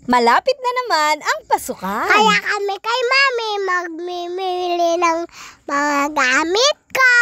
Malapit na naman ang pasukan. Kaya kami kay Mami magmimili ng mga gamit ko.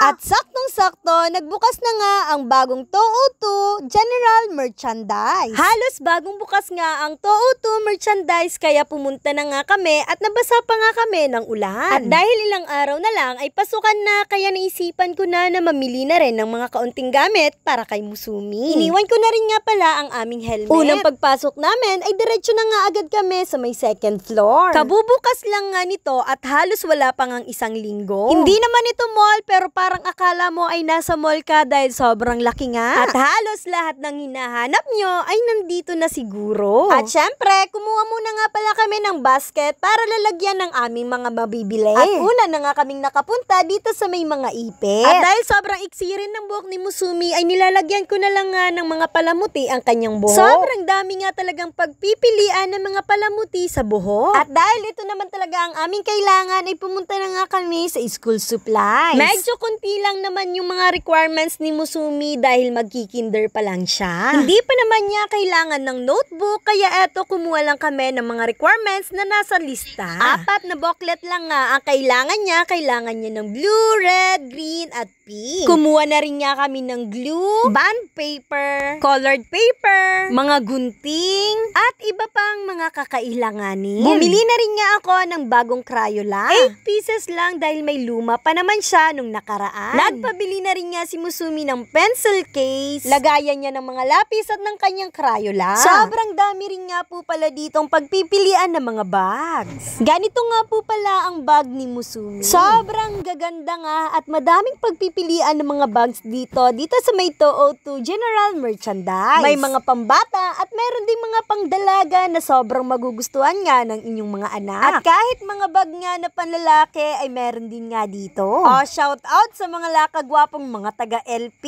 At saktong-sakto, nagbukas na nga ang bagong TOO2 General Merchandise. Halos bagong bukas nga ang TOO2 Merchandise kaya pumunta na nga kami at nabasa pa nga kami ng ulan. At dahil ilang araw na lang ay pasukan na kaya naisipan ko na mamili na rin ng mga kaunting gamit para kay Musumi. Iniwan ko na rin nga pala ang aming helmet. Unang pagpasok namin ay diretso na nga agad kami sa may second floor. Kabubukas lang nga nito at halos wala pang ang isang linggo. Hindi naman ito mall pero parang akala mo ay nasa mall ka dahil sobrang laki nga. At halos lahat ng hinahanap nyo ay nandito na siguro. At syempre, kumuha muna nga pala kami ng basket para lalagyan ng aming mga mabibili. At una na nga kaming nakapunta dito sa may mga ipit. At dahil sobrang iksi rin ng buhok ni Musumi ay nilalagyan ko na lang nga ng mga palamuti ang kanyang buhok. Sobrang dami nga talagang pagpipilian ng mga palamuti sa buhok. At dahil ito naman talaga ang aming kailangan ay pumunta na nga kami sa school supplies. Medyo konti lang naman yung mga requirements ni Musumi dahil magkikinder pa lang siya. Hindi pa naman niya kailangan ng notebook kaya eto kumuha lang kami ng mga requirements na nasa lista. 4 na booklet lang nga ang kailangan niya. Kailangan niya ng blue, red, green at pink. Kumuha na rin niya kami ng glue, bond paper, colored paper, mga gunting, at iba pang mga kakailanganin. Bumili na rin nga ako ng bagong Crayola. 8 pieces lang dahil may luma pa naman siya nung nakaraan. Nagpabili na rin nga si Musumi ng pencil case, lagayan niya ng mga lapis at ng kanyang Crayola. Sobrang dami rin nga po pala ditong pagpipilian ng mga bags. Ganito nga po pala ang bag ni Musumi. Sobrang gaganda nga at madaming pagpipilian ng mga bags dito sa may TOO2 General Merchandise. May mga pambata at meron ding mga pangdalaga na sobrang magugustuhan nga ng inyong mga anak. At kahit mga bag nga na panlalaki ay meron din nga dito. Shout out sa mga lakagwapong mga taga-LP.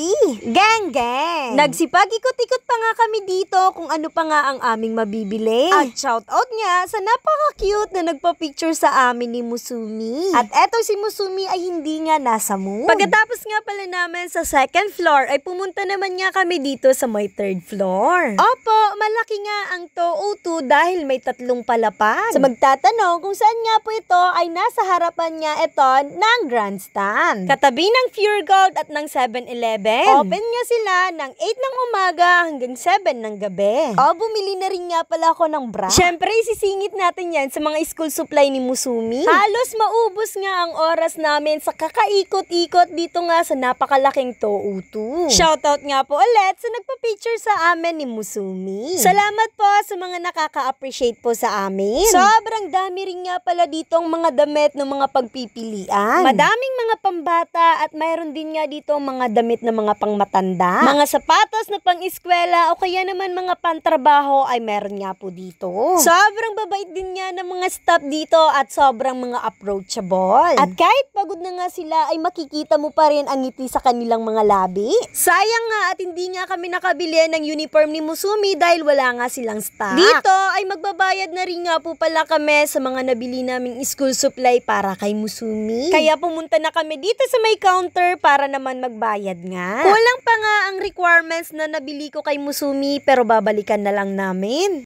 Gang gang! Nagsipag-ikot-ikot pa nga kami dito kung ano pa nga ang aming mabibili. At shout out nga sa napaka-cute na nagpa-picture sa amin ni Musumi. At eto si Musumi ay hindi nga nasa mood. Pagkatapos nga pala namin sa second floor ay pumunta naman nga kami dito sa may third floor. Opo, malaki nga ang TOO2 dahil may 3 palapag. Sa magtatanong kung saan nga po ito ay nasa harapan nga ito ng grandstand. Katabi ng Pure Gold at ng 7-Eleven. Open nga sila ng 8 ng umaga hanggang 7 ng gabi. Bumili na rin nga pala ako ng bra. Syempre, isisingit natin yan sa mga school supply ni Musumi. Halos maubos nga ang oras namin sa kakaikot-ikot dito nga sa napakalaking TOO2. Shoutout nga po ulit sa nagpa-picture sa amin ni Musumi. Salamat po sa mga nakaka-appreciate po sa amin. Sobrang dami rin nga pala ditong mga damit ng mga pagpipilian. Madaming mga pambata at mayroon din nga dito mga damit na mga pangmatanda. Mga sapatos na pang-eskwela o kaya naman mga pantrabaho ay meron nga po dito. Sobrang babait din nga ng mga staff dito at sobrang mga approachable. At kahit pagod na nga sila ay makikita mo pa rin ang ngiti sa kanilang mga labi. Sayang nga at hindi nga kami nakabili ng uniform ni Musumi dahil wala nga silang stock. Dito ay magbabayad na rin nga po pala kami sa mga nabili naming school supply para kay Musumi. Kaya pumunta na kami dito sa may counter para naman magbayad nga. Kulang pa nga ang requirements na nabili ko kay Musumi pero babalikan na lang namin.